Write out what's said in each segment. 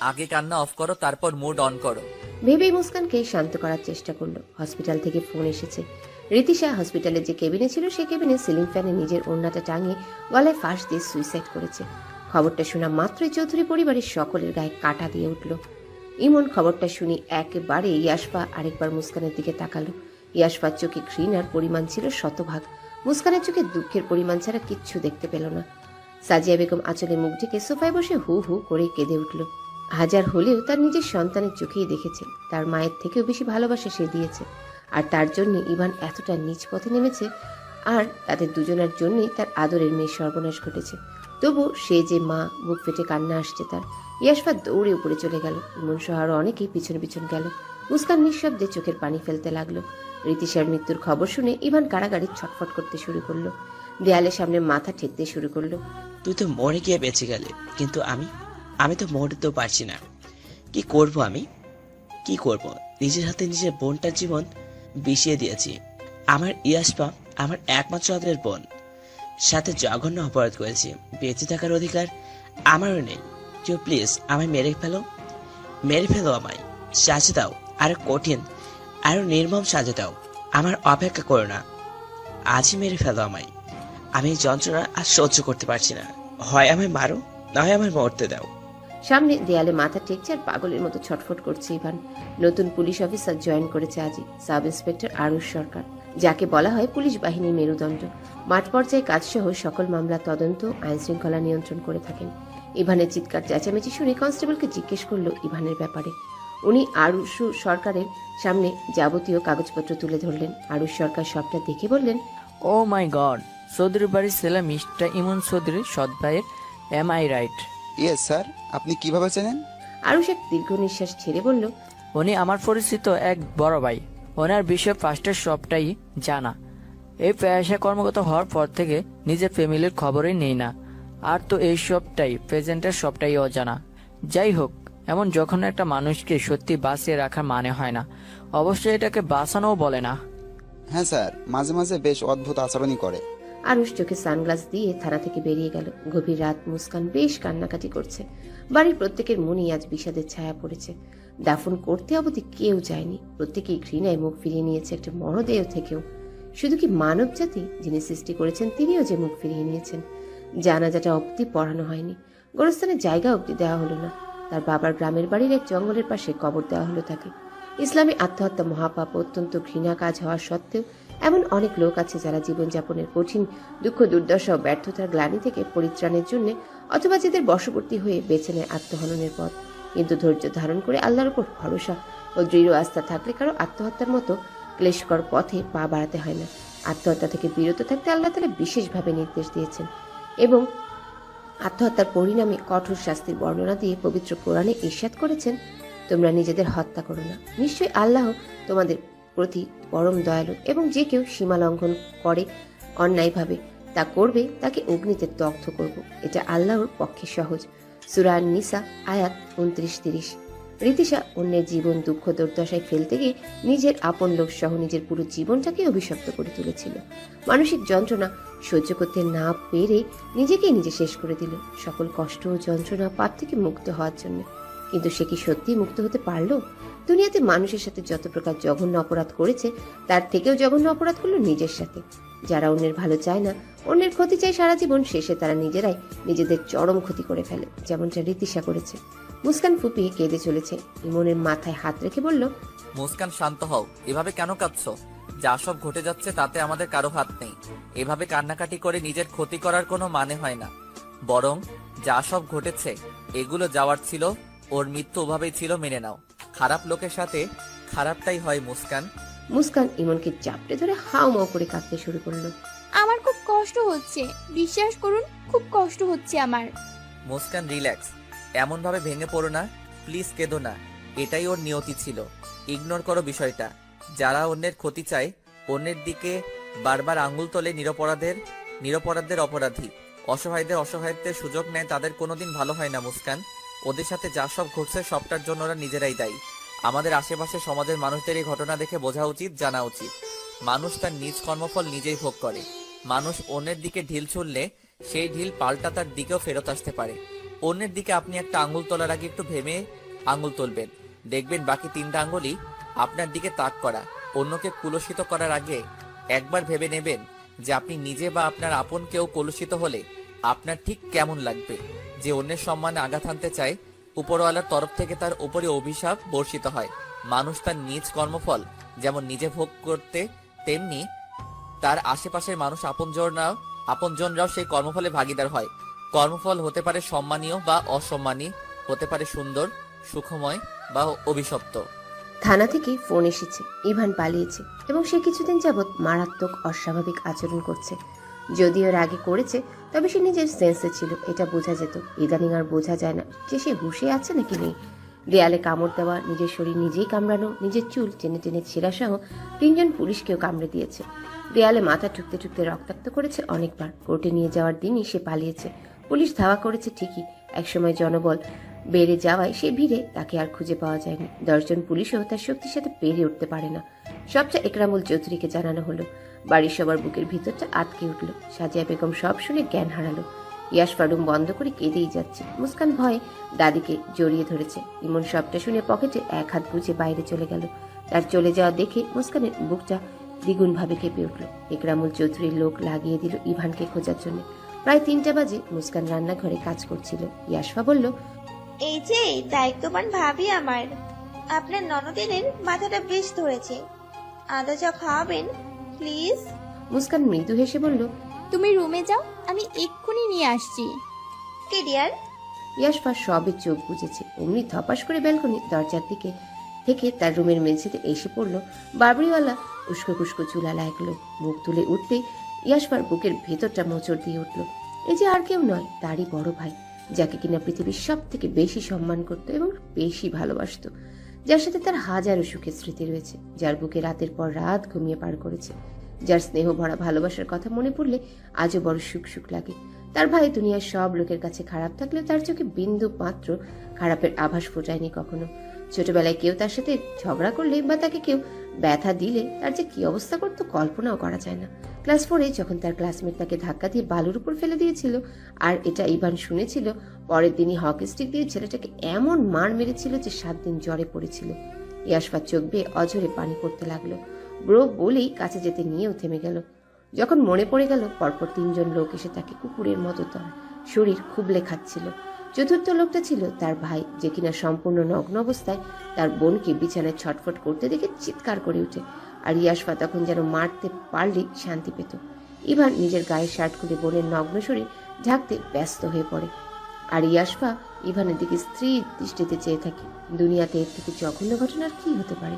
আগে কান্না অফ করো, তারপর মুড অন করো। ভেবেই মুস্কানকে শান্ত করার চেষ্টা করলো। হসপিটাল থেকে ফোন এসেছে। রীতিশা হসপিটালের যে কেবিনে ছিল সেই কেবিনে সিলিং ফ্যানে নিজের ওড়নাটা টাঙিয়ে গলায় ফাঁস দিয়ে সুইসাইড করেছে। খবরটা শোনা মাত্রই চৌধুরী পরিবারের সকলের গায়ে কাঁটা দিয়ে উঠল। ইমন খবরটা শুনি একেবারে ইয়াশফা আরেকবার মুস্কানের দিকে তাকালো। ইয়াশফার চোখে ঘৃণার পরিমাণ ছিল শতভাগ। মুস্কানের চোখে দুঃখের পরিমাণ ছাড়া কিচ্ছু দেখতে পেল না। সাজিয়া বেগম আঁচলে মুখ ঢেকে সোফায় বসে হু হু করে কেঁদে উঠল। হাজার হলেও তার নিজের সন্তানের চোখেই দেখেছে তার মায়ের থেকেও বেশি ভালোবাসা সে দিয়েছে, আর তার জন্য ইভান এতটা নিচ পথে নেমেছে, আর তাদের দুজনের জন্যই তার আদরের মেয়ে সর্বনাশ ঘটেছে। তবু সে যে মা, বুক ফেটে কান্না আসছে তার। ইয়াশফা দৌড়ে উপরে চলে গেল। ইমন সহ আরো অনেকেই পিছনে পিছন গেল। মুস্কান নিঃশব্দে চোখের পানি ফেলতে লাগলো। রীতিশার মৃত্যুর খবর শুনে ইভান কারাগারে ছটফট করতে শুরু করলো। দেয়ালের সামনে মাথা ঠেকতে শুরু করলো। তুই তো মরে গিয়ে বেঁচে গেলে, কিন্তু আমি তো মরতেও পারছি না। কি করব আমি? কি করব? নিজের হাতে নিজের বোনটার জীবন বিষিয়ে দিয়েছি। আমার ইয়াশপা আমার একমাত্র আদরের বোন, সাথে জঘন্য অপরাধ করেছি। বেঁচে থাকার অধিকার আমারও নেই। কেউ প্লিজ আমায় মেরে ফেলো আমায়। সাজা দাও, আরো কঠিন, আরো নির্মম সাজা দাও। আমার অপেক্ষা করো না, আজই মেরে ফেলো আমায়। আমি এই যন্ত্রণা আর সহ্য করতে পারছি না। হয় আমায় মারো, না হয় আমায় মরতে দাও। সামনে দেয়ালে মাথা ঠেকছে আর পাগলের মতো ছটফট করছে ইভান। নতুন পুলিশ অফিসার জয়েন করেছে আজই, সাব ইন্সপেক্টর আরুষ সরকার, যাকে বলা হয় পুলিশ বাহিনীর মেরুদণ্ড। মাঠ পর্যায়ে কাজসহ সকল মামলা তদন্ত, আইন শৃঙ্খলা নিয়ন্ত্রণ করে থাকেন। ইভানের চিৎকার চেঁচামেচি শুনে কনস্টেবলকে জিজ্ঞেস করলো ইভানের ব্যাপারে। উনি আরুষ সরকারের সামনে যাবতীয় কাগজপত্র তুলে ধরলেন। আরুষ সরকার সবটা দেখে বললেন, ও মাই গড, চৌধুরী বাড়ির ছেলে মিস্টার ইমন চৌধুরী সৎ ভাইয়ের, am I right? Yes sir. আপনি কিভাবে চেনেন? আরুষ এক দীর্ঘ নিঃশ্বাস ছেড়ে বলল, উনি আমার পরিচিত এক বড় ভাই। ওনার বিষয়ে ফার্স্টের সবটাই জানা। এই পেশা কর্মগত হওয়ার পর থেকে নিজের ফ্যামিলির খবরই নেই না, আর তো এই সবটাই প্রেজেন্টের সবটাই অজানা। যাই হোক, এমন যখন একটা মানুষকে সত্যি বাঁচিয়ে রাখার মানে হয় না, অবশ্যই এটাকে বাঁচানোও বলে না। হ্যাঁ স্যার, মাঝে মাঝে বেশ অদ্ভুত আচরণই করে। আরুষ চোখে সানগ্লাস দিয়ে থানা থেকে বেরিয়ে গেল। গভীর রাত, মুস্কান বেশ কান্নাকাটি করছে। বাড়ির প্রত্যেকের মনেই আজ বিষাদের ছায়া পড়েছে। দাফন করতে অবধি কেউ যায়নি। প্রত্যেকেই ঘৃণায় মুখ ফিরিয়ে নিয়েছে একটা মরদেহ থেকেও। শুধু কি মানব জাতি, যিনি সৃষ্টি করেছেন তিনিও যে মুখ ফিরিয়ে নিয়েছেন। জানাজাটা অবধি পড়ানো হয়নি, গোরস্থানের জায়গা অবধি দেওয়া হলো না। তার বাবার গ্রামের বাড়ির এক জঙ্গলের পাশে কবর দেওয়া হলো তাকে। ইসলামী আত্মহত্যা মহাপাপ, অত্যন্ত ঘৃণা কাজ হওয়া সত্ত্বেও এমন অনেক লোক আছে যারা জীবনযাপনের কঠিন দুঃখ, দুর্দশা ও ব্যর্থতার গ্লানি থেকে পরিত্রাণের জন্য অথবা যাদের বশবর্তী হয়ে বেছে নেয় আত্মহননের পথ। কিন্তু ধৈর্য ধারণ করে আল্লাহর উপর ভরসা ও দৃঢ় আস্থা থাকলে কারো আত্মহত্যার মতো ক্লেশকর পথে পা বাড়াতে হয় না। আত্মহত্যা থেকে বিরত থাকতে আল্লাহ তাআলা বিশেষভাবে নির্দেশ দিয়েছেন এবং আত্মহত্যার পরিণামে কঠোর শাস্তির বর্ণনা দিয়ে পবিত্র কোরআনে ইরশাদ করেছেন, তোমরা নিজেদের হত্যা করো না, নিশ্চয়ই আল্লাহ তোমাদের প্রতি পরম দয়ালু, এবং যে কেউ সীমা লঙ্ঘন করে অন্যায়ভাবে তা করবে তাকে অগ্নিতে দগ্ধ করব। এটা আল্লাহর পক্ষে সহজ। সূরা আন-নিসা আয়াত 29-30। রীতিশা অন্যের জীবন দুঃখ দুর্দশায় ফেলতে গিয়ে নিজের আপন লোক সহ নিজের পুরো জীবনটাকে অভিশপ্ত করে তুলেছিল। মানসিক যন্ত্রণা সহ্য করতে না পেরে নিজেকেই নিজে শেষ করে দিল, সকল কষ্ট ও যন্ত্রণা পাপ থেকে মুক্ত হওয়ার জন্য। কিন্তু সে কি সত্যিই মুক্ত হতে পারল? দুনিয়াতে মানুষের সাথে যত প্রকার জঘন্য অপরাধ করেছে তার থেকেও জঘন্য অপরাধ করলো নিজের সাথে। যারা অন্যের ভালো চায় না, অন্যের ক্ষতি চায় সারা জীবন, শেষে তারা নিজেরাই নিজেদের চরম ক্ষতি করে ফেলে, যেমনটা রীতিশা করেছে। মুস্কান ফুপিয়ে কেঁদে চলেছে। ইমনের মাথায় হাত রেখে বলল, মুস্কান, শান্ত হও। এভাবে কেন কাঁদছো? যা সব ঘটে যাচ্ছে তাতে আমাদের কারো হাত নেই। এভাবে কান্নাকাটি করে নিজের ক্ষতি করার কোনো মানে হয় না। বরং যা সব ঘটেছে এগুলো যাওয়ার ছিল, ওর মৃত্যু ওভাবেই ছিল, মেনে নাও। খারাপ লোকের সাথে খারাপটাই হয় মুস্কান। মুস্কান ইমনকে চাপড়ে ধরে হাউমাউ করে কাঁদতে শুরু করলো। আমার খুব কষ্ট হচ্ছে, বিশ্বাস করুন, খুব কষ্ট হচ্ছে আমার। মুস্কান, রিল্যাক্স। এমন ভাবে ভেঙে পড়ো না, প্লিজ কেঁদো না। এটাই ওর নিয়তি ছিল। ইগনোর করো বিষয়টা। যারা অন্যের ক্ষতি চায়, অন্যের দিকে বারবার আঙ্গুল তোলে, নিরপরাধদের অপরাধী, অসহায়দের অসহায়ত্বের সুযোগ নেয়, তাদের কোনোদিন ভালো হয় না মুস্কান। ওদের সাথে যা সব ঘটছে সবটার জন্য ওরা নিজেরাই দায়ী। আমাদের আশেপাশে সমাজের মানুষদের এই ঘটনা দেখে বোঝা উচিত, জানা উচিত, মানুষ তার নিজ কর্মফল নিজেই ভোগ করে। মানুষ অন্যের দিকে ঢিল ছুড়লে সেই ঢিল পাল্টা তার দিকেও ফেরত আসতে পারে। অন্যের দিকে আপনি একটা আঙুল তোলার আগে একটু ভেবে আঙুল তুলবেন, দেখবেন বাকি 3টা আঙুলই আপনার দিকে তাক করা। অন্যকে কুলসিত করার আগে একবার ভেবে নেবেন যে আপনি নিজে বা আপনার আপন কেউ কলুষিত হলে আপনার ঠিক কেমন লাগবে। যে অন্যের সম্মানে আঘাত হানতে চায়, উপরওয়ালার তরফ থেকে তার উপরে অভিশাপ বর্ষিত হয়। মানুষ তার নিজ কর্মফল যেমন নিজে ভোগ করতে, তেমনি তার আশেপাশের মানুষ আপনজনরাও সেই কর্মফলে ভাগীদার হয়। কর্মফল হতে পারে সম্মানীয় বা অসম্মানী, হতে পারে সুন্দর, সুখময় বা অভিশপ্ত। থানা থেকে ফোন এসেছে, ইভান পালিয়েছে এবং সে কিছুদিন যাবৎ মারাত্মক অস্বাভাবিক আচরণ করছে। যদিও এর আগে করেছে, তবে সে নিজের সেন্সে ছিল, এটা বোঝা যেত। ইদানিং আর বোঝা যায় না যে সে হুঁশে আছে নাকি নেই। দেয়ালে কামড় দেওয়া, নিজের শরীর নিজেই কামড়ানো, নিজের চুল টেনে টেনে ছেঁড়া সহ 3জন পুলিশকেও কামড়ে দিয়েছে। দেয়ালে মাথা ঠুকতে ঠুকতে রক্তাক্ত করেছে অনেকবার। কোর্টে নিয়ে যাওয়ার দিনই সে পালিয়েছে। পুলিশ ধাওয়া করেছে ঠিকই, একসময় জনবল বেড়ে যাওয়ায় সে ভিড়ে তাকে আর খুঁজে পাওয়া যায়নি। 10জন পুলিশও তার শক্তির সাথে পেরে উঠতে পারে না। সবচেয়ে একরামুল চৌধুরীকে জানানো হলো। বাড়ির সবার বুকের ভিতরটা আটকে উঠল। সাজিয়া বেগম সব শুনে জ্ঞান হারালো। ইয়াশফা রুম বন্ধ করে কেঁদেই যাচ্ছে। মুস্কান ভয়ে দাদিকে জড়িয়ে ধরেছে। ইমন সবটা শুনে পকেটে 1 হাত গুজে বাইরে চলে গেল। তার চলে যাওয়া দেখে মুস্কানের বুকটা দ্বিগুণ ভাবে কেঁপে উঠল। একরামুল চৌধুরীর লোক লাগিয়ে দিল ইভানকে খোঁজার জন্য। প্রায় 3টা বাজে মুস্কান রান্নাঘরে কাজ করছিল। ইয়াশফা বলল, এই যে দায়িত্ববান ভাবি আমার, আপনার ননদিনের মাথাটা বেশ ধরেছে, আদা চা খাওয়াবেন প্লিজ। মুস্কান মৃদু হেসে বলল, তুমি রুমে যাও, আমি এক্ষুনি নিয়ে আসছি। কে ডিয়ার? ইয়াশফা সবে চোখ বুজেছে, অমনি ধপাস করে ব্যালকনি দরজার দিকে থেকে তার রুমের মেঝেতে এসে পড়ল বাবরিওয়ালা উস্কো কুস্কো চুলালা এক লোক। মুখ তুলে উঠতেই ইয়াশফার বুকের ভেতরটা মোচড় দিয়ে উঠল। এই যে আর কেউ নয়, তারই বড় ভাই, যাকে কিনা পৃথিবীর সব থেকে বেশি সম্মান করত এবং বেশি ভালোবাসত, যার সাথে তার হাজারো সুখের স্মৃতি রয়েছে, যার বুকে রাতের পর রাত ঘুমিয়ে পার করেছে, যার স্নেহ ভরা ভালোবাসার কথা মনে পড়লে আজও বড় সুখ সুখ লাগে। তার ভাই দুনিয়ার সব লোকের কাছে খারাপ থাকলেও তার চোখে বিন্দু মাত্র খারাপের আভাস ফোটায়নি কখনো। ছোটবেলায় কেউ তার সাথে ঝগড়া করলে বা তাকে কেউ ব্যথা দিলে তার যে কি অবস্থা করতো কল্পনাও করা যায় না। ক্লাস 4-এ যখন তার ক্লাসমেট তাকে ধাক্কা দিয়ে বালুর উপর ফেলে দিয়েছিল, আর এটা ইভান শুনেছিল, পরের দিনই হকি স্টিক দিয়ে ছেলেটাকে এমন মার মেরেছিল যে 7 দিন জ্বরে পড়েছিল। ইয়াশফার চোখ বেয়ে অঝরে পানি পড়তে লাগলো। ব্রো বলেই কাছে যেতে নিয়েও থেমে গেল। যখন মনে পড়ে গেল পরপর 3জন লোক এসে তাকে কুকুরের মতো তার শরীর খুবলে খাচ্ছিল। চতুর্থ লোকটা ছিল তার ভাই, যে কিনা সম্পূর্ণ নগ্ন অবস্থায় তার বোনকে বিছানায় ছটফট করতে দেখে চিৎকার করে উঠে। আর ইয়াশফা তখন যেন মারতে পারলেই শান্তি পেত। ইভান নিজের গায়ের শার্ট খুলে বোনের নগ্ন শরীর ঢাকতে ব্যস্ত হয়ে পড়ে। আর ইয়াশফা ইভানের দিকে স্থির দৃষ্টিতে চেয়ে থাকে। দুনিয়াতে এর থেকে জঘন্য ঘটনার কি হতে পারে?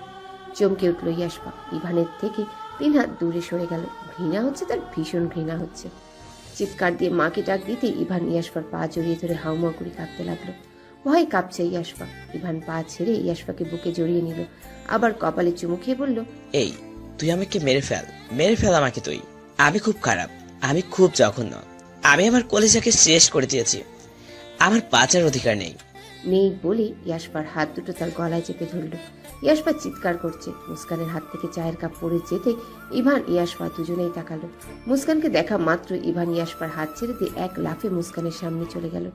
চমকে উঠল ইয়াশফা। ইভানের থেকে 3 হাত দূরে সরে গেল। ঘৃণা হচ্ছে, তার ভীষণ ঘৃণা হচ্ছে। চিৎকার দিয়ে মাকে ডাক দিতে ইভান ইয়াশফার পা জড়িয়ে ধরে হাউমাউ করে কাঁদতে লাগলো। ভয়ে কাঁপছে ইয়াশফা। ইভান পা ছেড়ে ইয়াশফাকে বুকে জড়িয়ে নিল, আবার কপালে চুমু খেয়ে বলল, এই তুই আমাকে মেরে ফেল আমাকে তুই। আমি খুব খারাপ, আমি খুব জঘন্য, আমি আমার কলেজাকে শেষ করে দিয়েছি, আমার বাঁচার অধিকার নেই। নেই বলে ইয়াশফার হাত দুটো তার গলায় চেপে ধরল। ইয়াশফা চিৎকার করছে। মুস্কানের হাত থেকে চায়ের কাপ পড়ে যেতে ইভান ইয়াশফা দুজনেই তাকালো। মুস্কানকে দেখা মাত্র ইভান ইয়াশফার হাত ছেড়ে দিয়ে এক লাফে মুস্কানের সামনে চলে গেল।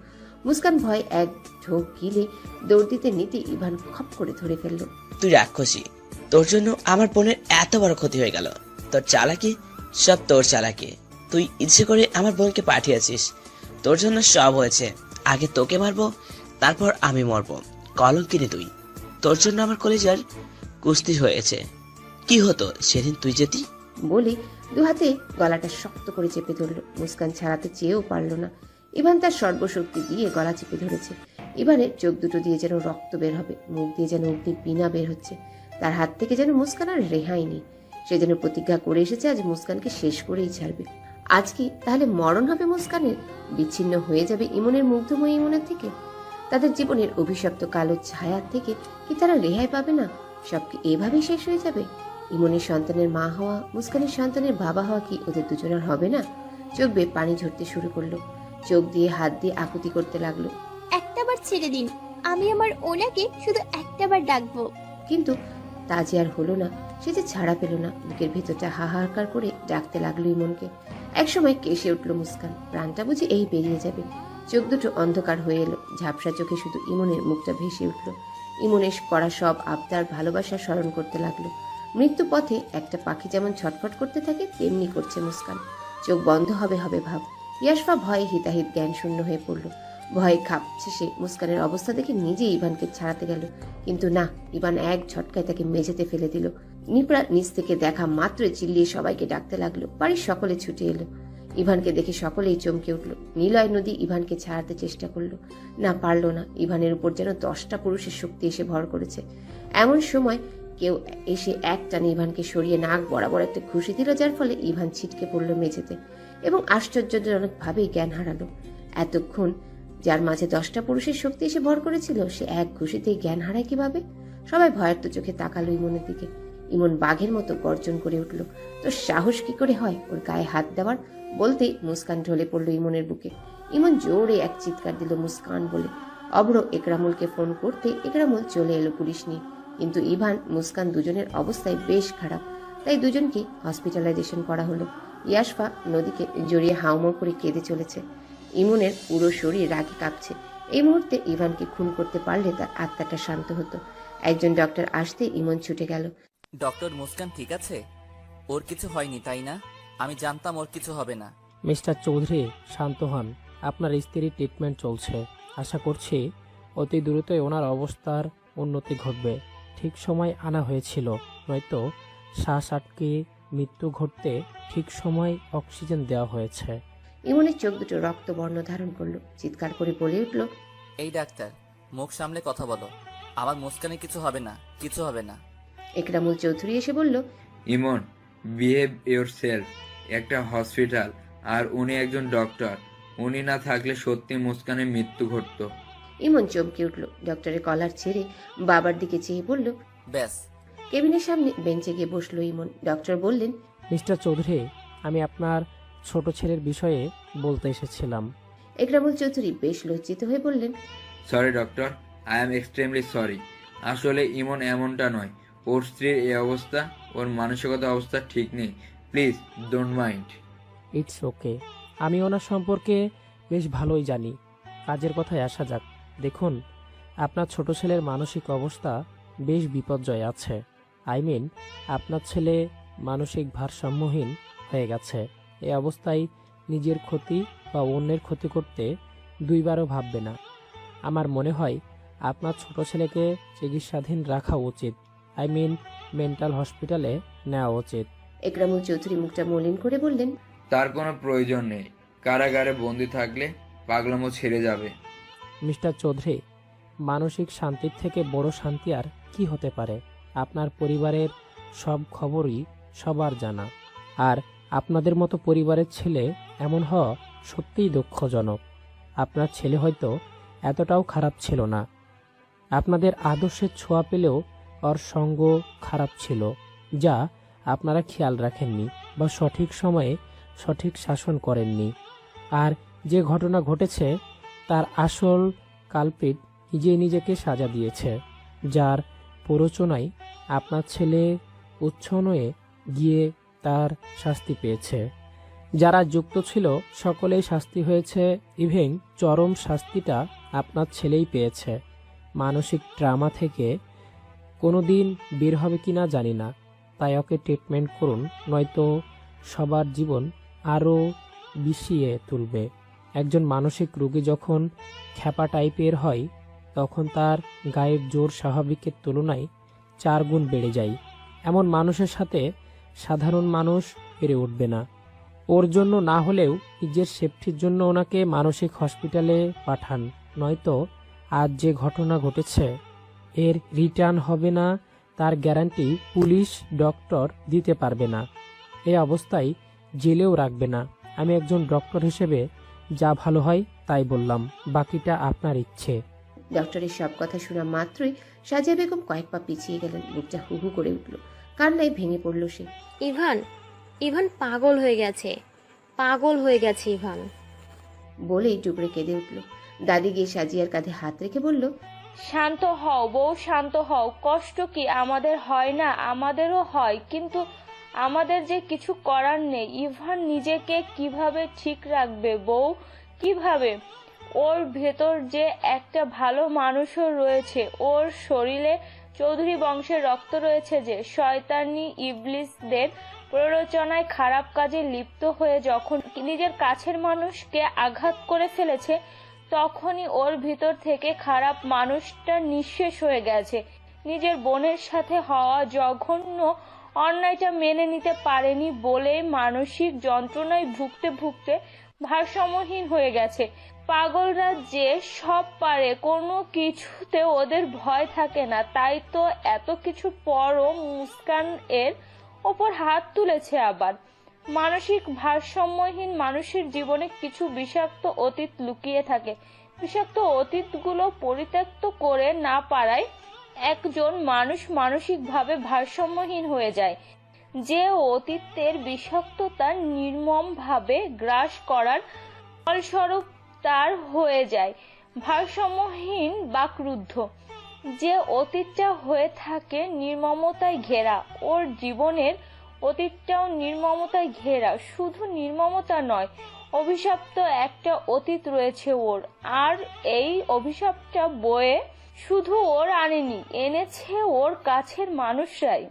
মুস্কান ভয়ে এক ঢোক গিলে দৌড় দিতে নিতে ইভান খপ করে ধরে ফেলল। তুই রাক্ষসী, তোর জন্য আমার বোনের এত বড় ক্ষতি হয়ে গেল। তোর চালাকি, সব তোর চালাকি। তুই ইচ্ছে করে আমার বোনকে পাঠিয়েছিস, তোর জন্য সব হয়েছে। আগে তোকে মারবো, তারপর আমি মরবো। কলঙ্কিনী তুই, তোর জন্য আমার কলেজার কুস্তি হয়েছে। কি হতো সেদিন তুই যেতি? বলে দুহাতে গলাটা শক্ত করে চেপে ধরল। মুস্কান ছাড়াতে চেয়েও পারল না। ইভান তার সর্বশক্তি দিয়ে গলা চেপে ধরেছে। ইভানের চোখ দুটো দিয়ে যেন রক্ত বের হবে, মুখ দিয়ে যেন অগ্নি পিনা বের হচ্ছে। তার হাত থেকে যেন মুস্কান আর রেহাই নেই। সে যেন প্রতিজ্ঞা করে এসেছে আজ মুস্কানকে শেষ করেই ছাড়বে। আজ কি তাহলে মরণ হবে মুস্কানের? বিচ্ছিন্ন হয়ে যাবে ইমনের মুগ্ধময়ী ইমনের থেকে? তাদের জীবনের অভিশপ্ত কালো ছায়া থেকে কি তারা রেহাই পাবে না? সব কি এভাবেই শেষ হয়ে যাবে? ইমনের সন্তানের মা হওয়া, মুস্কানের সন্তানের বাবা হওয়া কি ওদের দুজনের হবে না? চোখ বেয়ে পানি ঝরতে শুরু করলো। চোখ দিয়ে হাত দিয়ে আকুতি করতে লাগলো। একটাবার ছেড়ে দিন, আমি আমার ওনাকে শুধু একটাবার ডাকবো। কিন্তু তা যে আর হলো না। সে যে ছাড়া পেল না। বুকের ভেতরটা হাহাকার করে ডাকতে লাগলো ইমনকে। একসময় কেসে উঠল মুস্কান, প্রাণটা বুঝি এই বেরিয়ে যাবে। চোখ দুটো অন্ধকার হয়ে এলো, ঝাপসা চোখে শুধু ইমনের মুখটা ভেসে উঠল। ইমনের করা সব আবদার ভালোবাসা স্মরণ করতে লাগলো। মৃত্যু পথে একটা পাখি যেমন ছটফট করতে থাকে তেমনি করছে মুস্কান। চোখ বন্ধ হবে হবে ভাব। ইয়াশফা ভয়ে হিতাহিত জ্ঞান শূন্য হয়ে পড়ল। ভয়ে খাপছে সে। মুস্কানের অবস্থা দেখে নিজে ইভানকে ছাড়াতে গেল, কিন্তু না, ইভান এক ঝটকায় তাকে মেঝেতে ফেলে দিল। নিপড়া নিচ থেকে দেখা মাত্রই চিল্লিয়ে সবাইকে ডাকতে লাগলো। বাড়ির সকলে ছুটে এলো। ইভানকে দেখে সকলেই চমকে উঠল। নিলয় নদী ইভানকে ছাড়াতে চেষ্টা করলো, না পারল না। ইভানের উপর যেন 10টা পুরুষের শক্তি এসে ভর করেছে। এমন সময় কেউ এসে এক টানে ইভানকে সরিয়ে নাক বরাবর একটা ঘুষি দিল, যার ফলে ইভান ছিটকে পড়ল মেঝেতে এবং আশ্চর্যজনকভাবেই জ্ঞান হারালো। এতক্ষণ যার মাঝে 10টা পুরুষের শক্তি এসে ভর করেছিল, সে এক ঘুষিতেই জ্ঞান হারায় কিভাবে? সবাই ভয়ার্ত চোখে তাকালো ইমনের দিকে। ইমন বাঘের মতো গর্জন করে উঠল, তোর সাহস কি করে হয় ওর গায়ে হাত দেওয়ার? বলতেই মুস্কান ঢলে পড়ল ইমনের বুকে। ইমন জোরে এক চিৎকার দিল মুস্কান বলে। অভ্র একরামুলকে ফোন করতে একরামুল চলে এলো পুলিশ নিয়ে, কিন্তু ইভান মুস্কান দুজনের অবস্থায় বেশ খারাপ, তাই দুজনকে হসপিটালাইজেশন করা হলো। ইয়াশফা নদীকে জড়িয়ে হাউমাউ করে কেঁদে চলেছে। ইমনের পুরো শরীর রাগে কাঁপছে। এই মুহূর্তে ইভানকে খুন করতে পারলে তার আত্মাটা শান্ত হতো। একজন ডক্টর আসতে ইমন ছুটে গেল। ডক্টর মুস্কান ঠিক আছে? ওর কিছু হয়নি তাই না? আমি জানতাম ওর কিছু হবে না। মিস্টার চৌধুরী শান্ত হন, আপনার স্ত্রীর ট্রিটমেন্ট চলছে। আশা করছি অতি দ্রুতই ওনার অবস্থার উন্নতি ঘটবে। ঠিক সময় আনা হয়েছিল, নয়তো শ্বাস আটকে মৃত্যু ঘটতে ঠিক সময় অক্সিজেন দেওয়া হয়েছে। ইমনের চোখ দুটো রক্তবর্ণ ধারণ করলো, চিৎকার করে বলে উঠল, এই ডাক্তার, মুখ সামলে কথা বলো। আমার মুস্কানের কিছু হবে না, কিছু হবে না। একরামুল চৌধুরী এসে বলল, ইমন, বিহেভ ইয়োরসেলফ। একটা হসপিটাল আর উনি একজন ডক্টর। উনি না থাকলে সত্যি মুস্কানের মৃত্যু ঘটতো। ইমন চমকে উঠল। ডক্টরের কলার ছেড়ে বাবার দিকে চেয়ে বলল, ব্যাস। কেবিনের সামনে বেঞ্চে গিয়ে বসলো ইমন। ডক্টর বললেন, মিস্টার চৌধুরী, আমি আপনার ছোট ছেলের বিষয়ে বলতে এসেছিলাম। একরামুল চৌধুরী বেশ লজ্জিত হয়ে বললেন, sorry doctor, I am extremely sorry. আসলে ইমন এমনটা নয়। ওর স্ত্রীর এই অবস্থা, ওর মানসিকতা অবস্থা ঠিক নেই। Please don't mind. It's okay, আমি ওনার সম্পর্কে বেশ ভালোই জানি। কাজের কথায় আসা যাক। দেখুন, আপনার ছোট ছেলের মানসিক অবস্থা বেশ বিপর্যয় আছে। আপনার ছেলে মানসিক ভারসাম্যহীন হয়ে গেছে। এই অবস্থায় নিজের ক্ষতি বা অন্যের ক্ষতি করতে দুইবারও ভাববে না। আমার মনে হয় আপনার ছোট ছেলেকে চিকিৎসাধীন রাখা উচিত। মেন্টাল হসপিটালে নেওয়া উচিত। একরামুল চৌধুরী মুখটা মলিন করে বললেন, তার কোনো প্রয়োজন নেই। কারাগারে বন্দি থাকলে পাগলামো ছেড়ে যাবে। মিস্টার চৌধুরী, মানসিক শান্তির থেকে বড় শান্তি আর কি হতে পারে? আপনার পরিবারের সব খবরই সবার জানা, আর আপনাদের মতো পরিবারের ছেলে এমন হওয়া সত্যিই দুঃখজনক। আপনার ছেলে হয়তো এতটাও খারাপ ছিল না। আপনাদের আদর্শের ছোঁয়া পেলেও ওর সঙ্গ খারাপ ছিল, যা আপনারা খেয়াল রাখেননি বা সঠিক সময়ে সঠিক শাসন করেননি। আর যে ঘটনা ঘটেছে তার আসল কালপিট নিজেকে সাজা দিয়েছে, যার প্ররোচনায় আপনার ছেলে উচ্ছন্নে গিয়ে তার শাস্তি পেয়েছে। যারা যুক্ত ছিল সকলেই শাস্তি হয়েছে, ইভেন চরম শাস্তিটা আপনার ছেলেই পেয়েছে। মানসিক ট্রামা থেকে কোনোদিন বের হবে কিনা জানি না, তাই ওকে ট্রিটমেন্ট করুন, নয়তো সবার জীবন আরও বিষিয়ে তুলবে। একজন মানসিক রোগী যখন খ্যাপা টাইপের হয়, তখন তার গায়ের জোর স্বাভাবিকের তুলনায় 4 গুণ বেড়ে যায়। এমন মানুষের সাথে সাধারণ মানুষ পেরে উঠবে না। ওর জন্য না হলেও নিজের সেফটির জন্য ওনাকে মানসিক হসপিটালে পাঠান, নয়তো আজ যে ঘটনা ঘটেছে এর রিটার্ন হবে না, তার গ্যারান্টি পুলিশ ডক্টর দিতে পারবে না। এই অবস্থায় জেলেও রাখবে না। আমি একজন ডক্টর হিসেবে যা ভালো হয় তাই বললাম, বাকিটা আপনার ইচ্ছে। ডক্টরের সব কথা শোনা মাত্রই সাজিয়া বেগম কয়েক পা পিছিয়ে গেলেন। বুকটা হু হু করে উঠল, কান্নায় ভেঙে পড়ল সে। ইভান পাগল হয়ে গেছে, পাগল হয়ে গেছে ইভান বলেই টুকরে কেঁদে উঠল। দাদি গিয়ে সাজিয়ার কাঁধে হাত রেখে বলল, শান্ত হও বউ, শান্ত হও। কষ্ট কি আমাদের হয় না? আমাদেরও হয়, কিন্তু আমাদের যে কিছু করার নেই। ইভান নিজেকে কিভাবে ঠিক রাখবে বউ? কিভাবে? ওর ভেতর যে একটা ভালো মানুষও রয়েছে, ওর শরীরে চৌধুরী বংশের রক্ত রয়েছে, যে শয়তানি ইবলিসদের প্ররোচনায় খারাপ কাজে লিপ্ত হয়ে যখন নিজের কাছের মানুষকে আঘাত করে ফেলেছে, তখনই ওর ভিতর থেকে খারাপ মানুষটা নিঃশেষ হয়ে গেছে। নিজের বোনের সাথে হওয়া জঘন্য অন্যায়টা মেনে নিতে পারেনি বলে মানসিক যন্ত্রণায় ভুগতে ভুগতে ভারসাম্যহীন হয়ে গেছে। পাগলরা যে সব পারে, কোনো কিছুতে ওদের ভয় থাকে না, তাই তো এত কিছু পরও মুস্কান এর ওপর হাত তুলেছে। আবার মানসিক ভারসাম্যহীন মানুষের জীবনে কিছু বিষাক্ত অতীত লুকিয়ে থাকে। বিষাক্ত অতীতগুলো পরিত্যক্ত করে না পারায় একজন মানুষ মানসিকভাবে ভারসাম্যহীন হয়ে যায়। যে অতীতের বিষাক্ততা নির্মমভাবে গ্রাস করার ফলস্বরূপ তার হয়ে যায় ভারসাম্যহীন বা ক্রুদ্ধ। যে অতীতটা হয়ে থাকে নির্মমতায় ঘেরা, ওর জীবনের অতীতটাও নির্মমতায় ঘেরা। শুধু নির্মমতা নয়, অভিশপ্ত একটা অতীত রয়েছে ওর। আর এই অভিশাপটা বয়ে শুধু ওর আনেনি, এনেছে ওর কাছের মানুষরাই।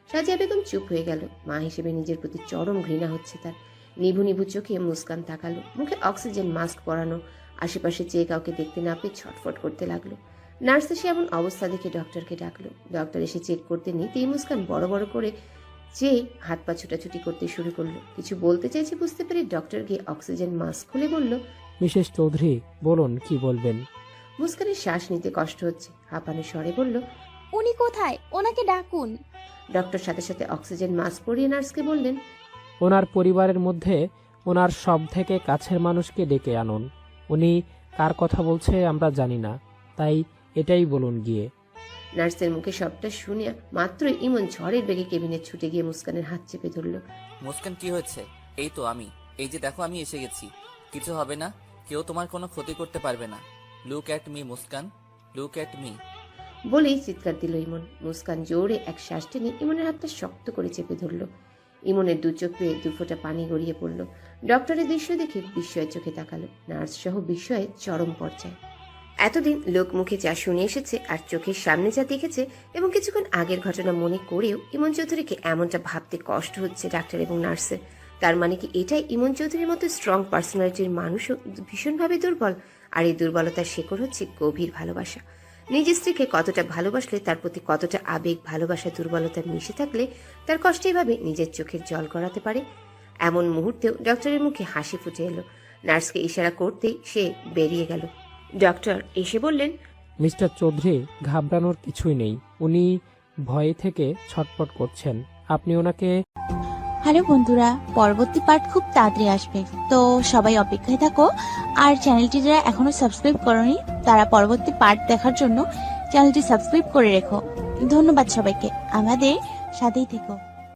রাজিয়া বেগম চুপ হয়ে গেল। মা হিসেবে নিজের প্রতি চরম ঘৃণা হচ্ছে তার। নিভু নিভু চোখে মুস্কান তাকালো। মুখে অক্সিজেন মাস্ক পরানো, আশেপাশে চেয়ে কাউকে দেখতে না পেয়ে ছটফট করতে লাগলো। নার্স এসে এমন অবস্থা দেখে ডক্টরকে ডাকলো। ডক্টর এসে চেক করতে নিতেই মুস্কান বড় বড় করে চেয়ে হাত পা ছোটাছুটি করতে শুরু করলো। কিছু বলতে চাইছে বুঝতে পেরে ডক্টর গিয়ে অক্সিজেন মাস্ক খুলে বলল, মিসেস চৌধুরী বলুন কি বলবেন। মুস্কানের শ্বাস নিতে কষ্ট হচ্ছে। হাঁপানো স্বরে বলল, উনি কোথায়? ওনাকে ডাকুন। ডক্টর সাথে সাথে অক্সিজেন মাস্ক পরিয়ে নার্সকে বললেন, ওনার পরিবারের মধ্যে ওনার সব থেকে কাছের মানুষকে ডেকে আনুন। উনি কার কথা বলছে আমরা জানি না, তাই এটাই বলুন গিয়ে। নার্সের মুখে সবটা শুনে মাত্রই ইমন ঝড়ের বেগে কেবিনে ছুটে গিয়ে মুস্কানের হাত চেপে ধরল। মুস্কান কি হয়েছে? এই তো আমি, এই যে দেখো আমি এসে গেছি। কিছু হবে না, কেউ তোমার কোনো ক্ষতি করতে পারবে না। Look at me Muskan, look at me বলেই চিৎকার দিল ইমন। মুস্কান জোরে এক শ্বাস টেনে ইমনের হাতটা শক্ত করে চেপে ধরল। ইমনের দু চোখ পেয়ে দু ফোঁটা পানি গড়িয়ে পড়ল। ডক্টরের দৃশ্য দেখে বিস্ময়ের চোখে তাকালো। নার্স সহ বিস্ময়ে চরম পর্যায়ে। এতদিন লোক মুখে যা শুনে এসেছে আর চোখের সামনে যা দেখেছে এবং কিছুক্ষণ আগের ঘটনা মনে করেও ইমন চৌধুরীকে এমনটা ভাবতে কষ্ট হচ্ছে ডাক্তার এবং নার্সের। তার মানে কি এটাই ইমন চৌধুরীর মতো স্ট্রং পার্সোনালিটির মানুষও ভীষণভাবে দুর্বল? আর এই দুর্বলতার শেকড় হচ্ছে গভীর ভালোবাসা। নিজের স্ত্রীকে কতটা ভালোবাসলে তার প্রতি কতটা আবেগ, ভালোবাসা, দুর্বলতা মিশে থাকলে তার কষ্টে ভাবে নিজের চোখের জল গড়াতে পারে। এমন মুহূর্তেও ডক্টরের মুখে হাসি ফুটে এলো। নার্সকে ইশারা করতেই সে বেরিয়ে গেল। ডক্টর এসে বললেন, মিস্টার চৌধুরী ঘাবড়ানোর কিছুই নেই। উনি ভয়ে থেকে ছটফট করছেন, আপনি ওনাকে। হ্যালো বন্ধুরা, পরবর্তী পার্ট খুব তাড়াতাড়ি আসবে, তো সবাই অপেক্ষায় থাকো। আর চ্যানেলটি যারা এখনো সাবস্ক্রাইব করনি তারা পরবর্তী পার্ট দেখার জন্য চ্যানেলটি সাবস্ক্রাইব করে রেখো। ধন্যবাদ সবাইকে, আমাদের সাথেই থেকো।